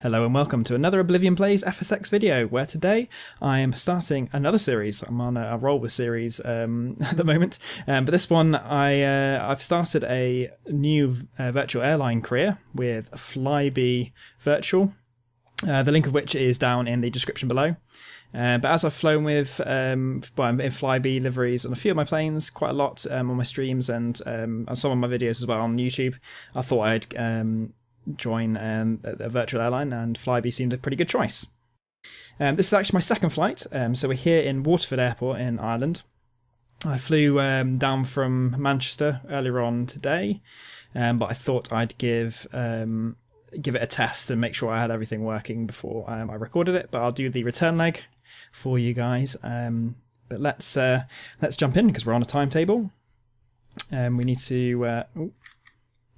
Hello and welcome to another Oblivion Plays FSX video, where today I am starting another series. I'm on a roll with series at the moment, but this one I've started a new virtual airline career with Flybe Virtual, the link of which is down in the description below. But as I've flown with in Flybe liveries on a few of my planes, quite a lot on my streams and on some of my videos as well on YouTube, I thought I'd join a virtual airline, and Flybe seemed a pretty good choice. This is actually my second flight, so we're here in Waterford Airport in Ireland. I flew down from Manchester earlier on today, but I thought I'd give it a test and make sure I had everything working before I recorded it. But I'll do the return leg for you guys. But let's jump in because we're on a timetable. We need to.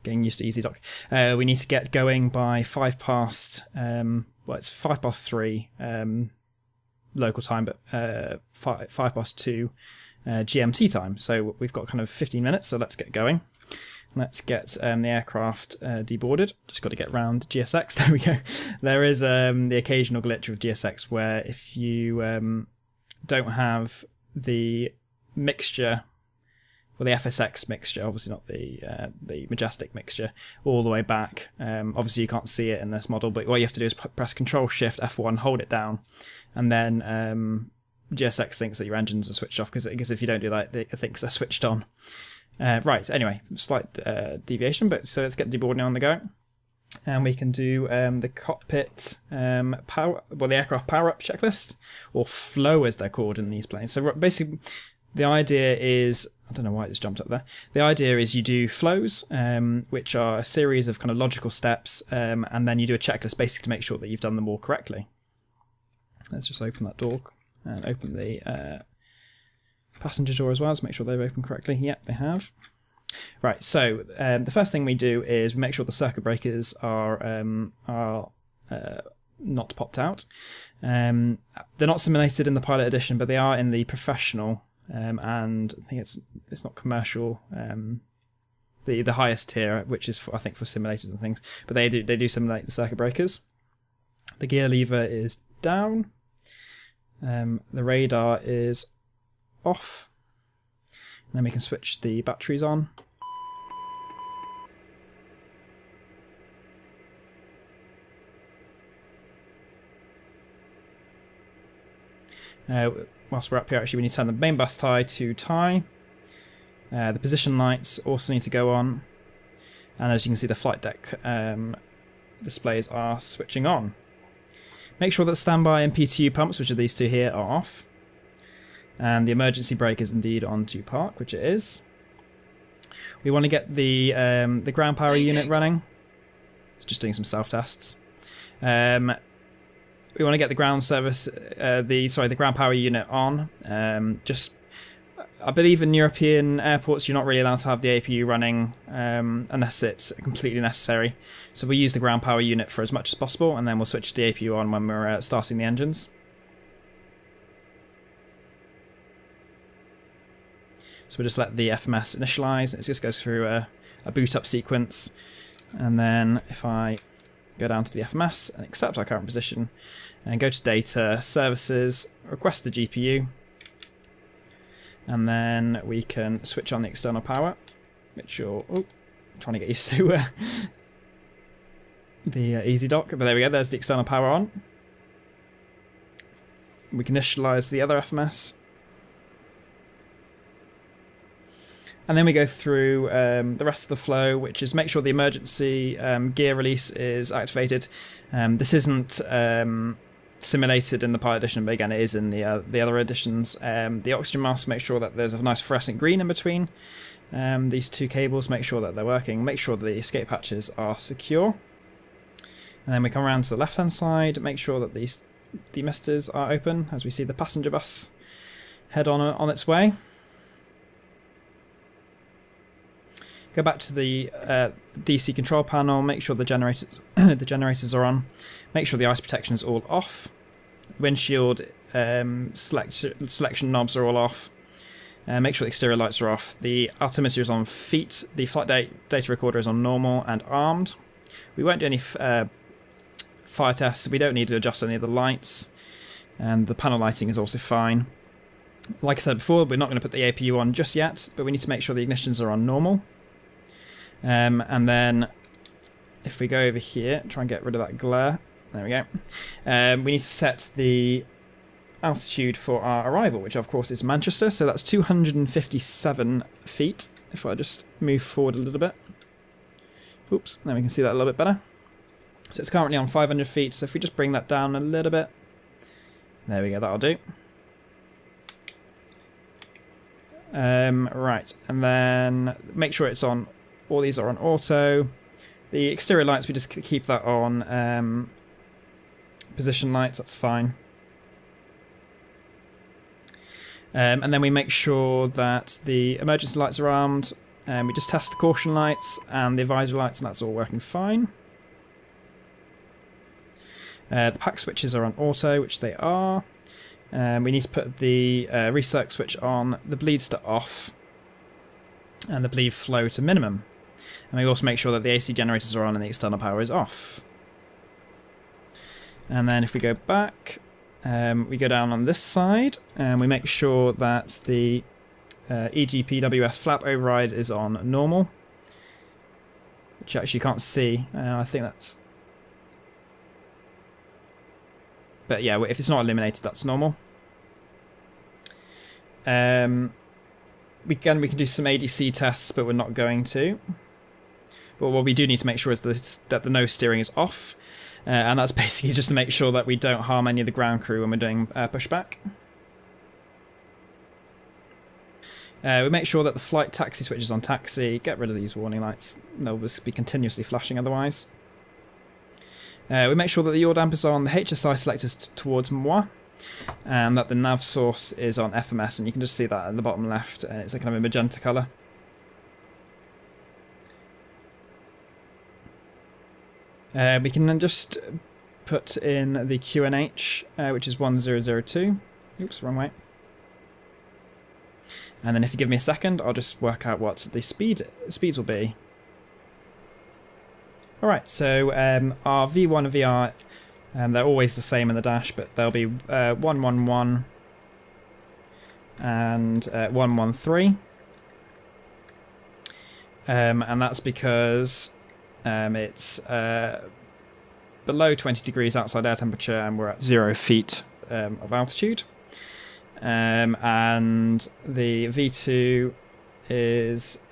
Getting used to EZdok. We need to get going by 5 past. It's 5 past 3 local time, but 5 past 2 GMT time. So we've got kind of 15 minutes. So let's get going. Let's get the aircraft deboarded. Just got to get round GSX. There we go. There is the occasional glitch with GSX where if you don't have the mixture. Well, the FSX mixture, obviously not the Majestic mixture, all the way back. Obviously, you can't see it in this model, but what you have to do is press Control-Shift F1, hold it down, and then GSX thinks that your engines are switched off, because if you don't do that, it thinks they're switched on. Right, anyway, slight deviation, but so let's get deboarding on the go. And we can do the cockpit the aircraft power-up checklist, or flow as they're called in these planes. So basically, the idea is, I don't know why it just jumped up there. The idea is you do flows, which are a series of kind of logical steps, and then you do a checklist basically to make sure that you've done them all correctly. Let's just open that door and open the passenger door as well to make sure they've opened correctly. Yep, they have. Right, so the first thing we do is make sure the circuit breakers are not popped out. They're not simulated in the Pilot Edition, but they are in the Professional. And I think it's not commercial. The highest tier, which is I think for simulators and things, but they do simulate the circuit breakers. The gear lever is down. The radar is off. And then we can switch the batteries on. Whilst we're up here, actually, we need to turn the main bus tie to tie. The position lights also need to go on. And as you can see, the flight deck displays are switching on. Make sure that standby and PTU pumps, which are these two here, are off. And the emergency brake is indeed on to park, which it is. We want to get the ground power unit running. It's just doing some self-tests. We want to get the ground service, the ground power unit on. I believe in European airports you're not really allowed to have the APU running unless it's completely necessary. So we use the ground power unit for as much as possible, and then we'll switch the APU on when we're starting the engines. So we'll just let the FMS initialize. It just goes through a boot up sequence, and then if I go down to the FMS and accept our current position, and go to Data, Services, request the GPU, and then we can switch on the external power, which you're trying to get used to the EZdok, but there we go, there's the external power on. We can initialize the other FMS. And then we go through the rest of the flow, which is make sure the emergency gear release is activated. This isn't simulated in the Pilot Edition, but again it is in the other editions. The oxygen mask, make sure that there's a nice fluorescent green in between these two cables, make sure that they're working, make sure the escape hatches are secure. And then we come around to the left hand side, make sure that these demisters are open as we see the passenger bus head on its way. Go back to the DC control panel, make sure the generators are on, make sure the ice protection is all off, windshield selection knobs are all off, make sure the exterior lights are off, the altimeter is on feet, the flight data recorder is on normal and armed. We won't do any fire tests. We don't need to adjust any of the lights, and the panel lighting is also fine. Like I said before, we're not going to put the APU on just yet, but we need to make sure the ignitions are on normal. And then if we go over here, try and get rid of that glare. There we go. We need to set the altitude for our arrival, which of course is Manchester, so that's 257 feet. If I just move forward a little bit. Oops, now we can see that a little bit better. So it's currently on 500 feet, so if we just bring that down a little bit. There we go, that'll do. Right, and then make sure it's on, all these are on auto. The exterior lights, we just keep that on position lights, that's fine. And then we make sure that the emergency lights are armed, and we just test the caution lights and the advisory lights, and that's all working fine. The pack switches are on auto, which they are. We need to put the recirc switch on, the bleed to off, and the bleed flow to minimum. And we also make sure that the AC generators are on and the external power is off. And then if we go back, we go down on this side, and we make sure that the EGPWS flap override is on normal, which you actually can't see. I think that's... But yeah, if it's not illuminated, that's normal. We can do some ADC tests, but we're not going to. But what we do need to make sure is that the nose steering is off. And that's basically just to make sure that we don't harm any of the ground crew when we're doing pushback. We make sure that the flight taxi switch is on taxi. Get rid of these warning lights. They'll just be continuously flashing otherwise. We make sure that the yaw dampers are on the HSI selectors towards moi, and that the nav source is on FMS, and you can just see that at the bottom left, and it's a kind of a magenta colour. We can then just put in the QNH, which is 1002. Oops, wrong way. And then if you give me a second, I'll just work out what the speeds will be. Alright, so our V1 and VR, they're always the same in the dash, but they'll be 111 and 113. And that's because it's below 20 degrees outside air temperature, and we're at 0 feet of altitude. And the V2 is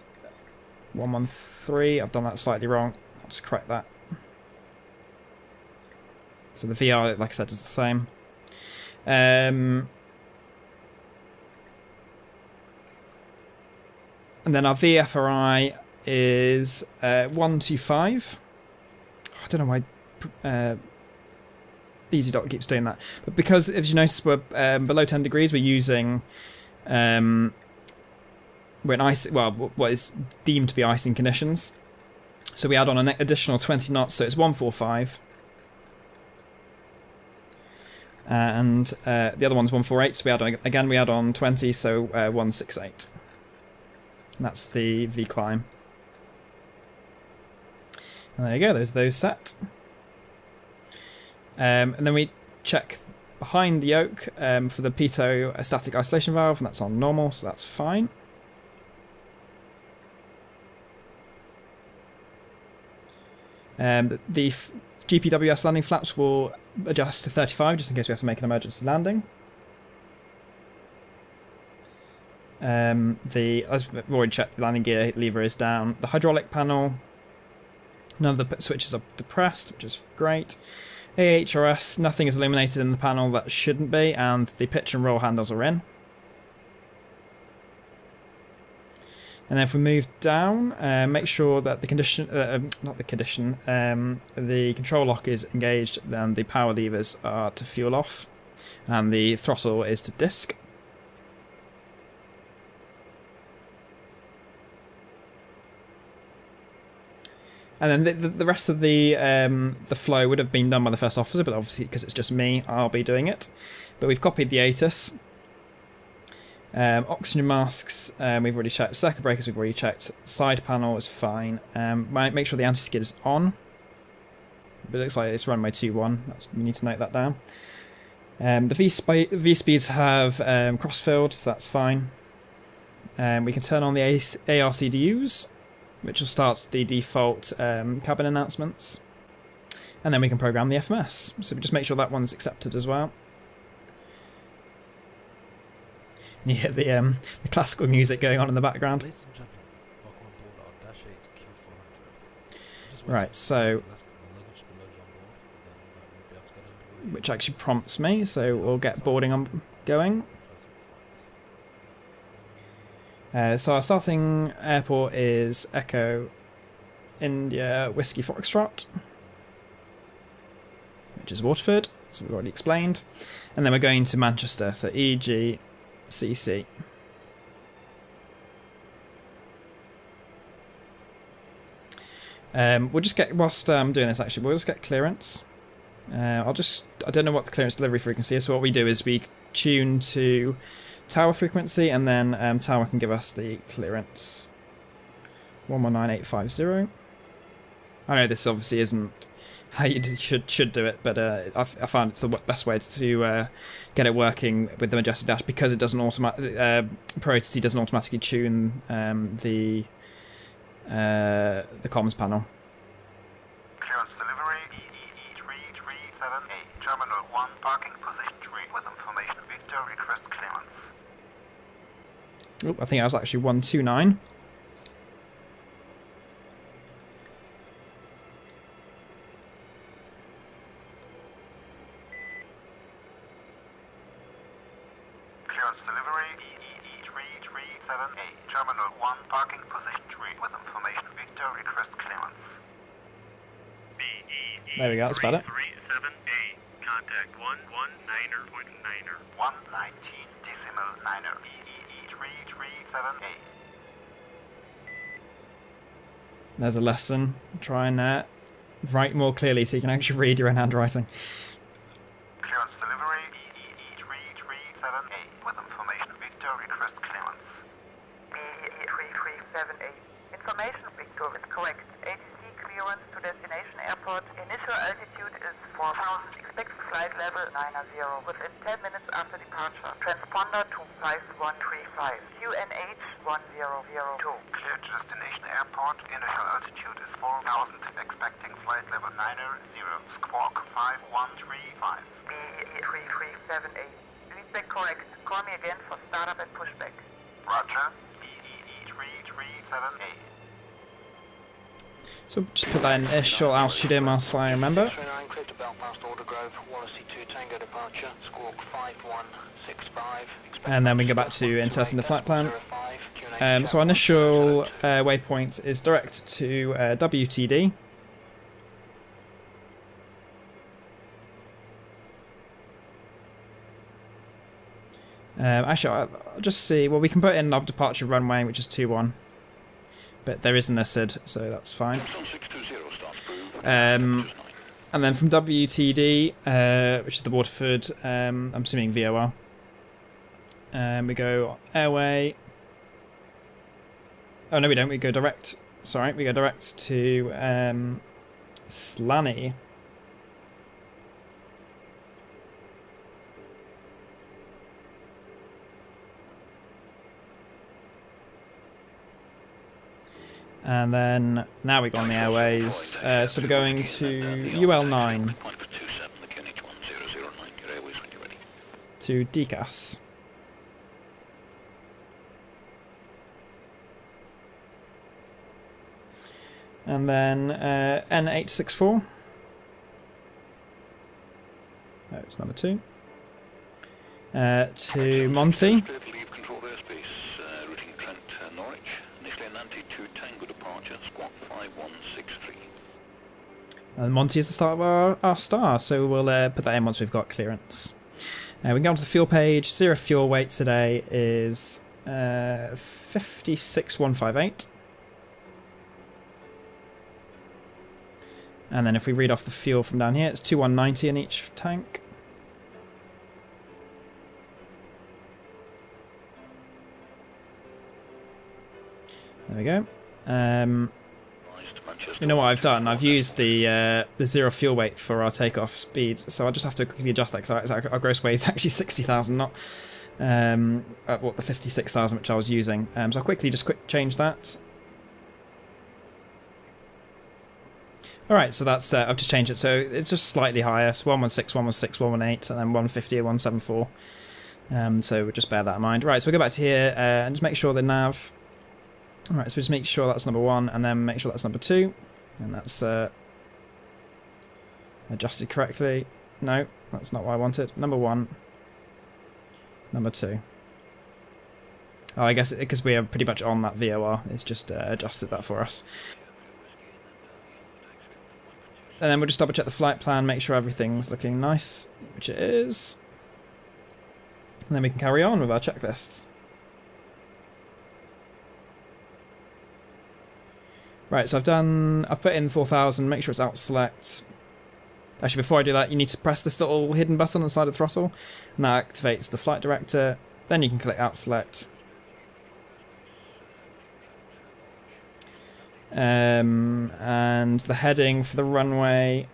113. I've done that slightly wrong. I'll just correct that. So the VR, like I said, is the same. And then our VFRI is 125. I don't know why EZdok keeps doing that, but because, as you notice, we're below 10 degrees, we're using we're in ice. Well, what is deemed to be icing conditions. So we add on an additional 20 knots, so it's 145. And the other one's 148, so we add on 20, so 168. And that's the V climb. And there you go, there's those set. And then we check behind the yoke for the pitot static isolation valve, and that's on normal, so that's fine. The GPWS landing flaps will adjust to 35 just in case we have to make an emergency landing. As we've already checked, the landing gear lever is down. The hydraulic panel, none of the switches are depressed, which is great. AHRS, nothing is illuminated in the panel that shouldn't be, and the pitch and roll handles are in. And then if we move down, make sure that the the control lock is engaged, and the power levers are to fuel off, and the throttle is to disk. And then the rest of the flow would have been done by the first officer, but obviously because it's just me, I'll be doing it. But we've copied the ATIS. Oxygen masks, we've already checked. Circuit breakers, we've already checked. Side panel is fine. Make sure the anti-skid is on. but it looks like it's runway 21. We need to note that down. The V-speeds have crossfilled, so that's fine. We can turn on the ARCDUs, which will start the default cabin announcements. And then we can program the FMS. So we just make sure that one's accepted as well. And you hear the classical music going on in the background. Ladies and gentlemen, welcome on board our Dash 8 Q400. Right, so which actually prompts me, so we'll get boarding on going. So our starting airport is Echo India Whiskey Foxtrot, which is Waterford, so we've already explained. And then we're going to Manchester, so EGCC. We'll just get, whilst I'm doing this actually, we'll just get clearance. I don't know what the clearance delivery frequency is, so what we do is we tune to tower frequency, and then tower can give us the clearance. 119850. I know this obviously isn't how you should do it, but I found it's the best way to get it working with the Majestic Dash, because it doesn't Pro-ATC doesn't automatically tune the comms panel. Clearance delivery EE3378, Terminal 1, parking position 3 with information Victor, request clearance. Oh, I think that was actually 129. Clearance delivery EE3378, Terminal 1, parking position 3 with information Victor, request clearance. There we go, that's better. 37A, contact 119.9er, 119.9er, EE3378. There's a lesson. Try and write more clearly so you can actually read your own handwriting. Clearance delivery EE3378 with information Victor, request clearance. EE3378. Information Victor is correct. ATC clearance to destination airport. Initial altitude is 4000. Expected flight level 90 within 10 minutes after departure. Transponder to 5135. QNH 1002. Clear to destination airport. Initial altitude is 4000. Expecting flight level 90. Squawk 5135. EE3378. Feedback correct. Call me again for startup and pushback. Roger. EE3378. So just put that initial altitude in whilst I remember. And then we go back to inserting the flight plan. So our initial waypoint is direct to WTD. Actually, I'll just see. Well, we can put in our departure runway, which is 21. But there isn't a SID, so that's fine. And then from WTD, which is the Waterford, I'm assuming VOR, we go airway. Oh no, we don't. We go direct. Sorry, we go direct to Slaney. And then now we go on the airways, so we're going to UL9 to DCAS. And then N864. Oh, it's number 2. To Monty. And Monty is the start of our star, so we'll put that in once we've got clearance. We can go onto the fuel page. Zero fuel weight today is 56,158. And then if we read off the fuel from down here, it's 2190 in each tank. There we go. You know what I've done? I've used the zero fuel weight for our takeoff speeds, so I'll just have to quickly adjust that because our gross weight is actually 60,000, not the 56,000 which I was using. So I'll quickly just change that. Alright, so that's I've just changed it, so it's just slightly higher. So 116, 116, 118, and then 150, 174. So we'll just bear that in mind. Right, so we'll go back to here and just make sure the nav. Alright, so just make sure that's number 1, and then make sure that's number 2. And that's adjusted correctly. No, that's not what I wanted. Number 1. Number 2. Oh, I guess because we are pretty much on that VOR, it's just adjusted that for us. And then we'll just double check the flight plan, make sure everything's looking nice, which it is. And then we can carry on with our checklists. Right, so I've put in 4,000, make sure it's out select. Actually, before I do that, you need to press this little hidden button on the side of the throttle, and that activates the flight director. Then you can click out select. And the heading for the runway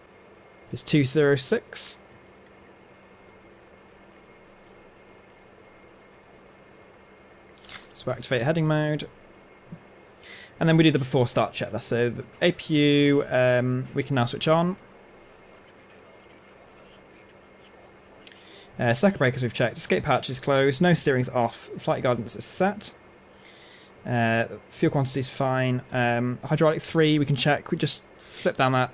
is 206. So we activate heading mode. And then we do the before start checklist. So the APU we can now switch on. Circuit breakers we've checked. Escape hatch is closed. No steering's off. Flight guidance is set. Fuel quantity is fine. Hydraulic 3 we can check. We just flip down that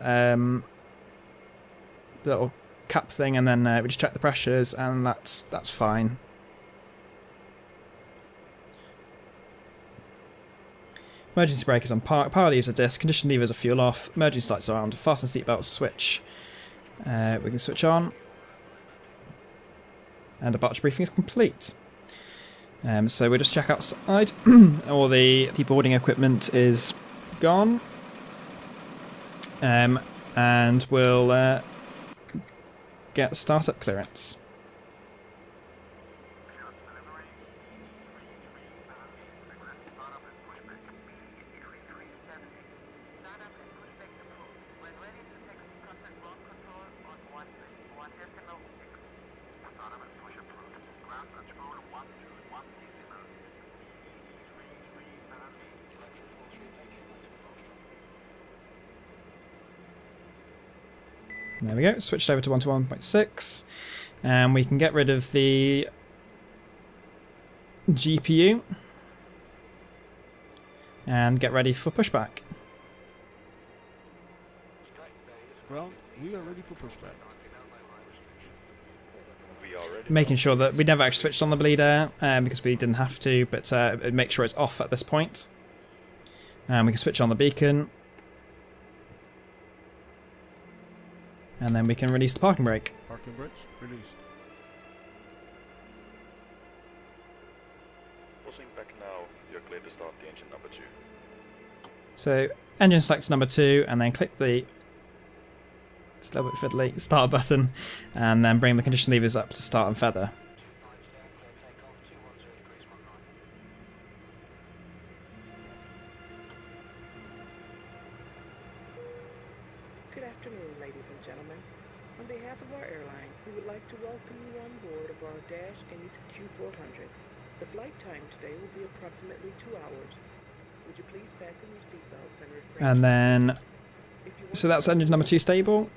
little cap thing, and then we just check the pressures, and that's fine. Emergency brake is on park. Power levers are disc. Condition levers are fuel off. Emergency lights are on. Fasten seatbelts switch. We can switch on. And departure briefing is complete. So we'll just check outside. All the deboarding equipment is gone. And we'll get startup clearance. There we go, switched over to 121.6, and we can get rid of the GPU and get ready for pushback. Well, we are ready for pushback. Making sure that we never actually switched on the bleed air because we didn't have to, but make sure it's off at this point. And we can switch on the beacon. And then we can release the parking brake. Parking brakes released. Pulsing back now, you're clear to start the engine number 2. So engine select number 2, and then click the, it's a little bit fiddly, start button, and then bring the condition levers up to start and feather. Good afternoon, ladies and gentlemen. On behalf of our airline, we would like to welcome you on board of our Dash 8 Q400. The flight time today will be approximately 2 hours. Would you please fasten your seatbelts and refrain? And then, so that's engine number 2 stable.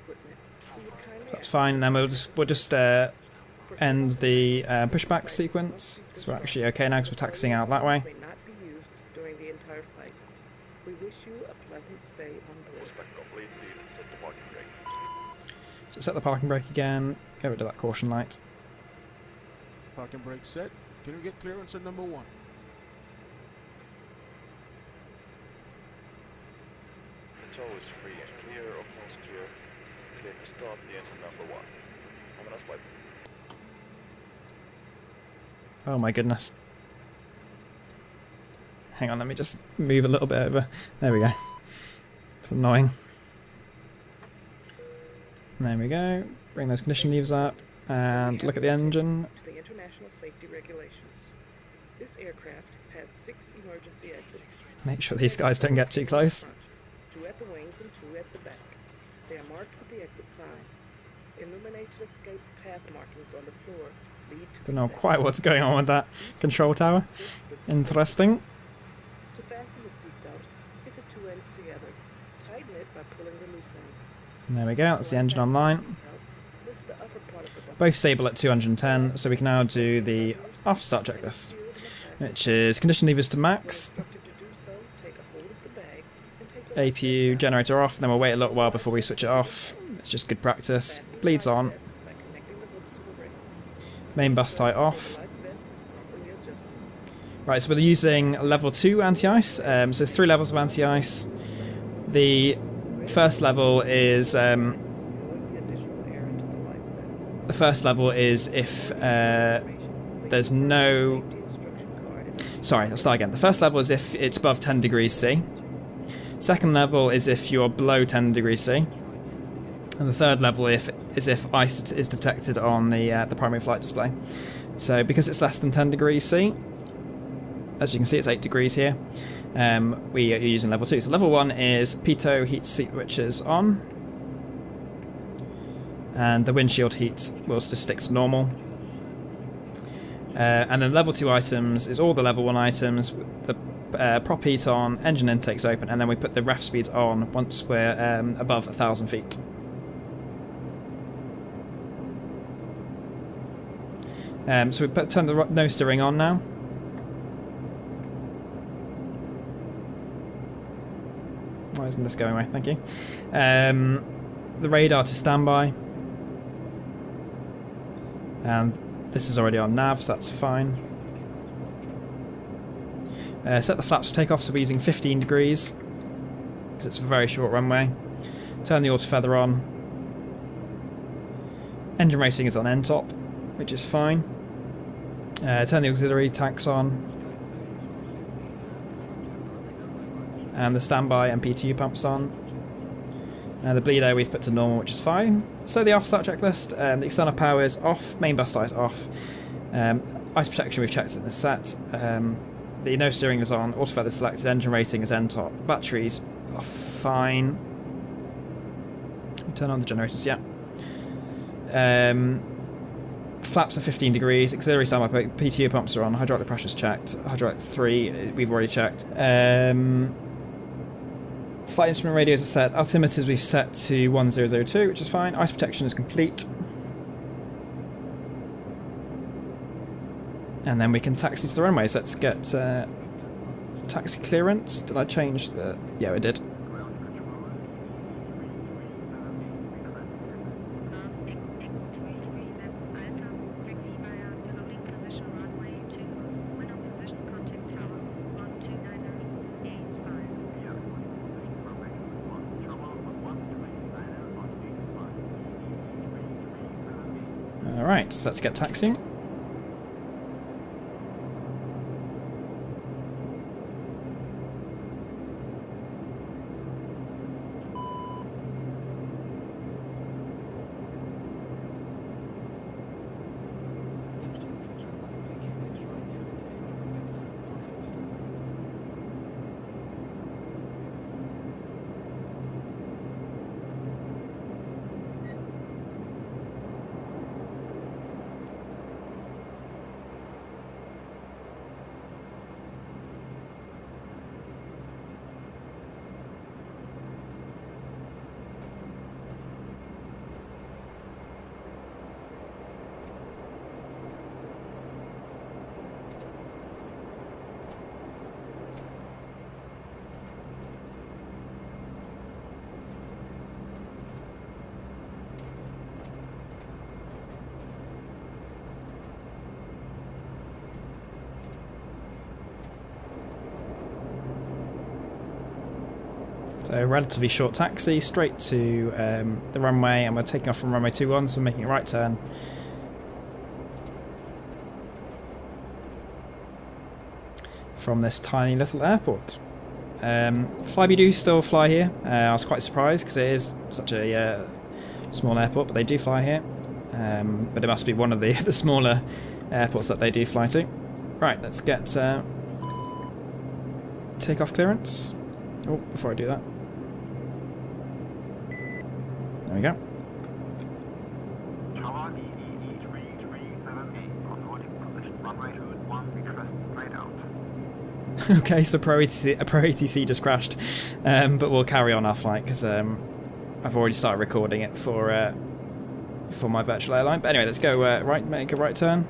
That's fine. And then we'll just end the pushback sequence because we're actually okay now because we're taxiing out that way. May not be used during the entire flight. We wish you a pleasant stay on board. Pushback complete, lead, set the parking brake. So set the parking brake again, get rid of that caution light. Parking brake set. Can we get clearance at number 1? Control is free and clear of no secure. Clear to start the engine number 1. Have a nice flight. Oh my goodness. Hang on, let me just move a little bit over. There we go. It's annoying. There we go. Bring those condition levers up and look at the engine. To the international safety regulations. This aircraft has 6 emergency exits. Make sure these guys don't get too close. 2 at the wings and 2 at the back. They are marked with the exit sign. Illuminated escape path markings on the floor lead to Don't know quite what's going on with that control tower. Interesting. To fasten the seatbelt, get the 2 ends together. Tighten it by pulling the loose end. And there we go, that's the engine online. Lift the upper part of the bumper. Both stable at 210, so we can now do the after start checklist, which is condition levers to max, Instructed to do so, take a hold of the bag and take APU generator off, then we'll wait a little while before we switch it off. It's just good practice. Bleeds on. by connecting the hooks to the ring. Main bus tie off. Life vest is properly adjusted. Right, so we're using level 2 anti-ice. So there's 3 levels of anti-ice. The first level is Blowing the additional air into the life vest. the first level is if there's no. Safety instruction card is Sorry, I'll start again. The first level is if it's above 10 degrees C. Second level is if you're below 10 degrees C. And the third level is if ice is detected on the primary flight display. So because it's less than 10 degrees C, as you can see it's 8 degrees here, we are using level 2. So level 1 is pitot heat seat switches on. And the windshield heat will just stick to normal. And then level 2 items is all the level 1 items, the prop heat on, engine intakes open, and then we put the ref speed on once we're above 1,000 feet. So we turn the nose steering on now. Why isn't this going away? Thank you. The radar to standby. And this is already on nav, so that's fine. Set the flaps for takeoff, so we're using 15 degrees, because it's a very short runway. Turn the auto feather on. Engine racing is on N-top, which is fine. Turn the auxiliary tanks on. And the standby and PTU pumps on. The bleed air we've put to normal, which is fine. So the after start checklist, the external power is off, main bus tie is off. Ice protection we've checked in the set. The nose steering is on, auto feather selected, engine rating is N-top. Batteries are fine. Turn on the generators, yeah. Flaps are 15 degrees, auxiliary standby PTU pumps are on, hydraulic pressure's checked, hydraulic 3 we've already checked. Flight instrument radios are set, altimeters we've set to 1002, which is fine, ice protection is complete. And then we can taxi to the runways. Let's get taxi clearance. Did I change the... Yeah, I did. Alright, so let's get taxiing. So a relatively short taxi straight to the runway, and we're taking off from runway 21, so we're making a right turn. From this tiny little airport. Flybe do still fly here. I was quite surprised because it is such a small airport, but they do fly here. But it must be one of the smaller airports that they do fly to. Right, let's get takeoff clearance. Oh, before I do that. There we go. Tower DE3378 on holding position runway 21, request straight out. Okay, so Pro-ATC just crashed, but we'll carry on our flight because I've already started recording it for my virtual airline. But anyway, let's go right, make a right turn.